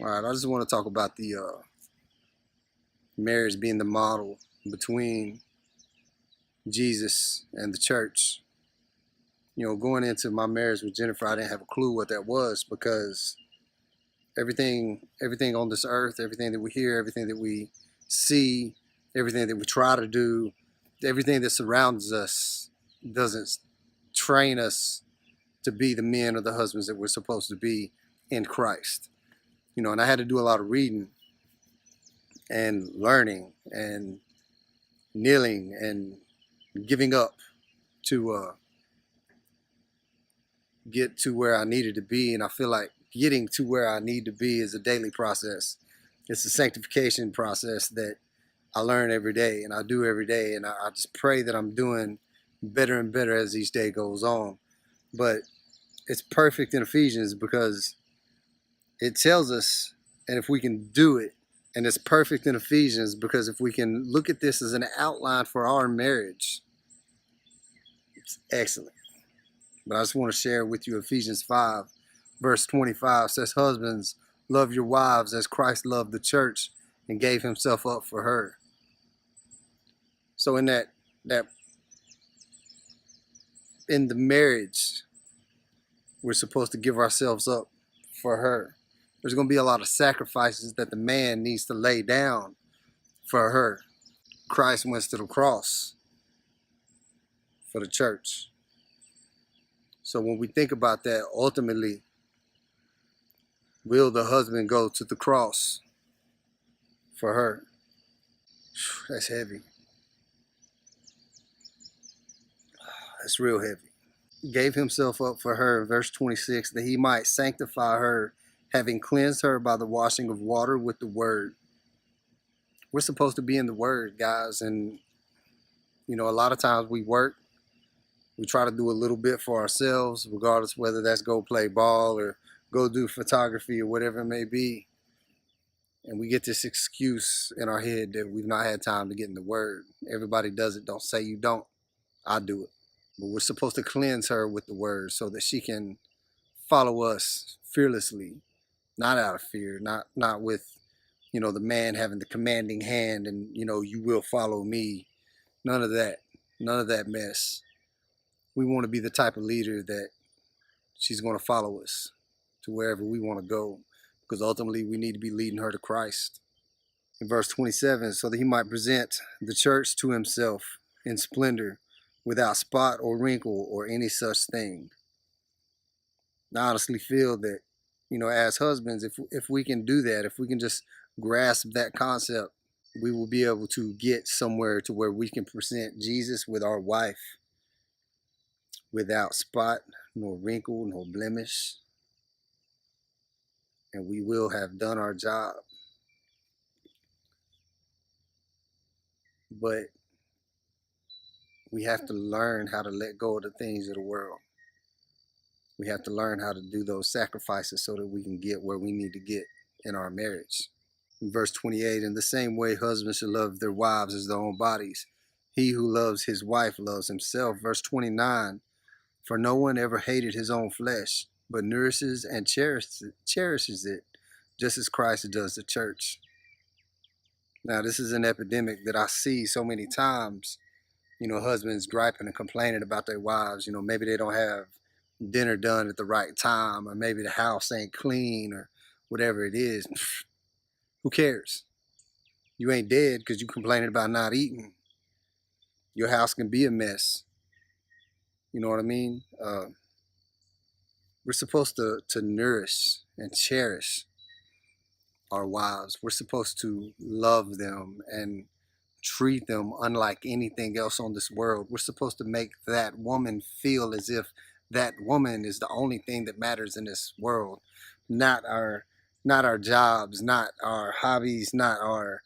All right, I just want to talk about the marriage being the model between Jesus and the church. Going into my marriage with Jennifer, I didn't have a clue what that was because everything on this earth, everything that we hear, everything that we see, everything that we try to do, everything that surrounds us doesn't train us to be the men or the husbands that we're supposed to be in Christ. And I had to do a lot of reading and learning and kneeling and giving up to get to where I needed to be. And I feel like getting to where I need to be is a daily process. It's a sanctification process that I learn every day and I do every day. And I just pray that I'm doing better and better as each day goes on. But it's perfect in Ephesians because it tells us, and if we can do it, and it's perfect in Ephesians because if we can look at this as an outline for our marriage, it's excellent. But I just want to share with you Ephesians 5, verse 25 says, husbands, love your wives as Christ loved the church and gave himself up for her. So that in the marriage, we're supposed to give ourselves up for her. There's going to be a lot of sacrifices that the man needs to lay down for her. Christ went to the cross for the church. So when we think about that, ultimately, will the husband go to the cross for her? That's heavy. That's real heavy. Gave himself up for her, verse 26, that he might sanctify her, having cleansed her by the washing of water with the word. We're supposed to be in the word, guys. And, a lot of times we work, we try to do a little bit for ourselves, regardless whether that's go play ball or go do photography or whatever it may be. And we get this excuse in our head that we've not had time to get in the word. Everybody does it. Don't say you don't. I do it. But we're supposed to cleanse her with the word so that she can follow us fearlessly, not out of fear, not with, the man having the commanding hand and, you will follow me. None of that. None of that mess. We want to be the type of leader that she's going to follow us to wherever we want to go because ultimately we need to be leading her to Christ. In verse 27, so that he might present the church to himself in splendor, without spot or wrinkle or any such thing. I honestly feel that, as husbands, if we can do that, if we can just grasp that concept, we will be able to get somewhere to where we can present Jesus with our wife without spot, nor wrinkle, nor blemish, and we will have done our job. But we have to learn how to let go of the things of the world. We have to learn how to do those sacrifices so that we can get where we need to get in our marriage. In verse 28, in the same way, husbands should love their wives as their own bodies. He who loves his wife loves himself. Verse 29, for no one ever hated his own flesh, but nourishes and cherishes it, just as Christ does the church. Now, this is an epidemic that I see so many times. Husbands griping and complaining about their wives. Maybe they don't have dinner done at the right time, or maybe the house ain't clean, or whatever it is. Who cares? You ain't dead because you complaining about not eating. Your house can be a mess. You know what I mean? We're supposed to nourish and cherish our wives. We're supposed to love them and treat them unlike anything else on this world. We're supposed to make that woman feel as if that woman is the only thing that matters in this world, not our jobs, not our hobbies, not our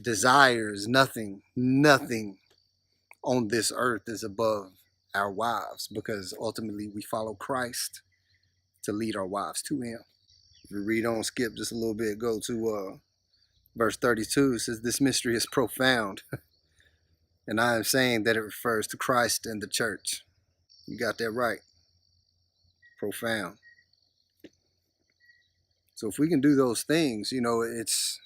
desires. Nothing on this earth is above our wives, because ultimately we follow Christ to lead our wives to him. If we read on, skip just a little bit, go to verse 32. It says, this mystery is profound, and I am saying that it refers to Christ and the church. You got that right. Profound. So if we can do those things, it's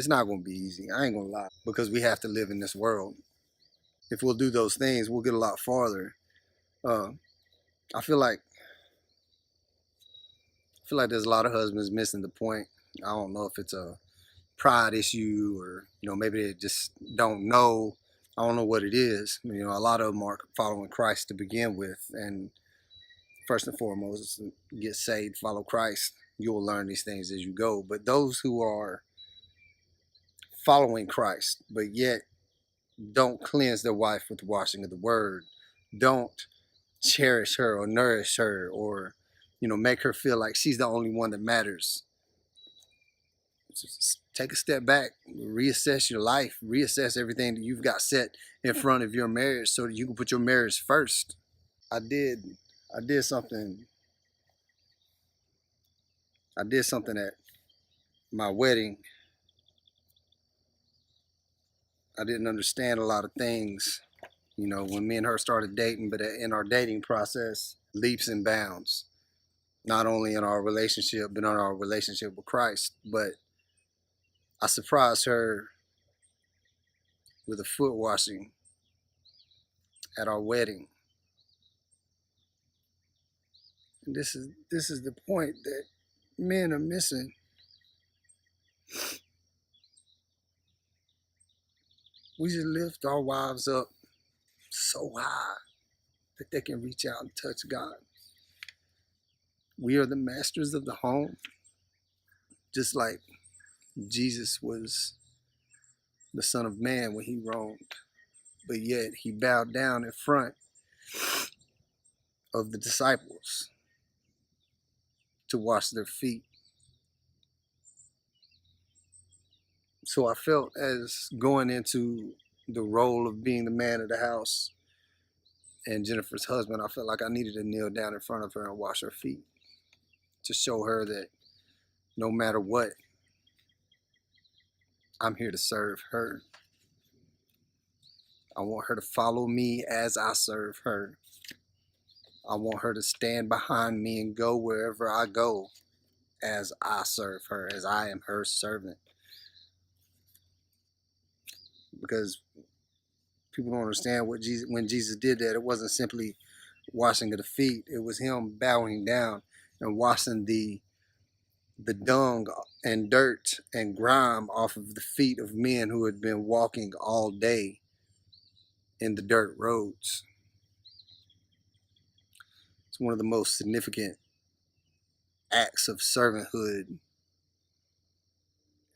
not going to be easy. I ain't going to lie, because we have to live in this world. If we'll do those things, we'll get a lot farther. Uh, I feel like there's a lot of husbands missing the point. I don't know if it's a pride issue, or maybe they just don't know. I don't know what it is. A lot of them are following Christ to begin with, and first and foremost, get saved, follow Christ. You'll learn these things as you go. But those who are following Christ, but yet don't cleanse their wife with the washing of the word, don't cherish her or nourish her, or make her feel like she's the only one that matters. Just take a step back, reassess your life, reassess everything that you've got set in front of your marriage, so that you can put your marriage first. I did something at my wedding. I didn't understand a lot of things, when me and her started dating, but in our dating process, leaps and bounds, not only in our relationship, but in our relationship with Christ. But I surprised her with a foot washing at our wedding. And this is the point that men are missing. We just lift our wives up so high that they can reach out and touch God. We are the masters of the home, just like Jesus was the Son of Man when he roamed, but yet he bowed down in front of the disciples to wash their feet. So I felt, as going into the role of being the man of the house and Jennifer's husband, I felt like I needed to kneel down in front of her and wash her feet, to show her that no matter what, I'm here to serve her. I want her to follow me as I serve her. I want her to stand behind me and go wherever I go as I serve her, as I am her servant. Because people don't understand when Jesus did that, it wasn't simply washing of the feet. It was him bowing down and washing the dung and dirt and grime off of the feet of men who had been walking all day in the dirt roads. It's one of the most significant acts of servanthood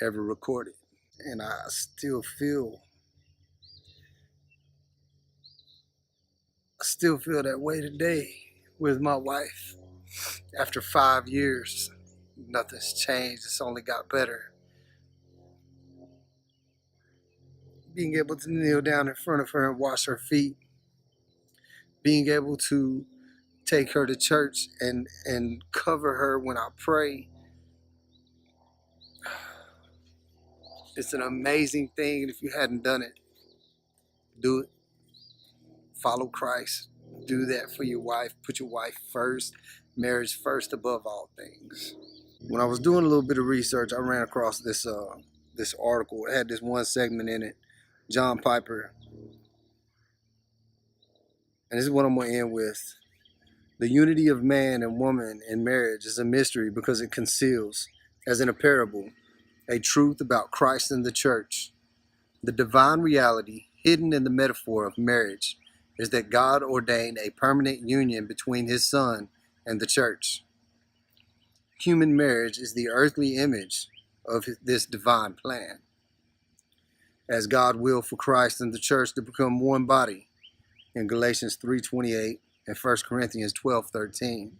ever recorded. And I still feel that way today with my wife. After 5 years, nothing's changed. It's only got better. Being able to kneel down in front of her and wash her feet. Being able to take her to church and cover her when I pray. It's an amazing thing. And if you hadn't done it, do it. Follow Christ. Do that for your wife. Put your wife first. Marriage first above all things. When I was doing a little bit of research, I ran across this article. It had this one segment in it, John Piper. And this is what I'm going to end with. The unity of man and woman in marriage is a mystery because it conceals, as in a parable, a truth about Christ and the church. The divine reality hidden in the metaphor of marriage is that God ordained a permanent union between his Son and the church. Human marriage is the earthly image of this divine plan. As God willed for Christ and the church to become one body in Galatians 3:28 and 1 Corinthians 12:13,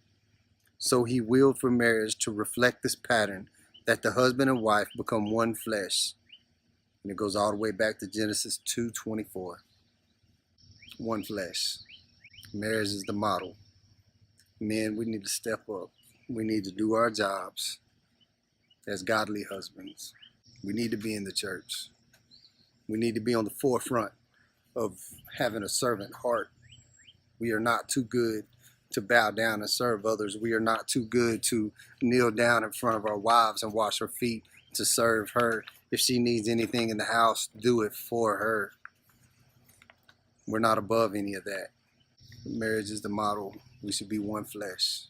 so he willed for marriage to reflect this pattern, that the husband and wife become one flesh. And it goes all the way back to Genesis 2:24. One flesh. Marriage is the model. Men, we need to step up. We need to do our jobs as godly husbands. We need to be in the church. We need to be on the forefront of having a servant heart. We are not too good to bow down and serve others. We are not too good to kneel down in front of our wives and wash her feet to serve her. If she needs anything in the house, do it for her. We're not above any of that. Marriage is the model. We should be one flesh.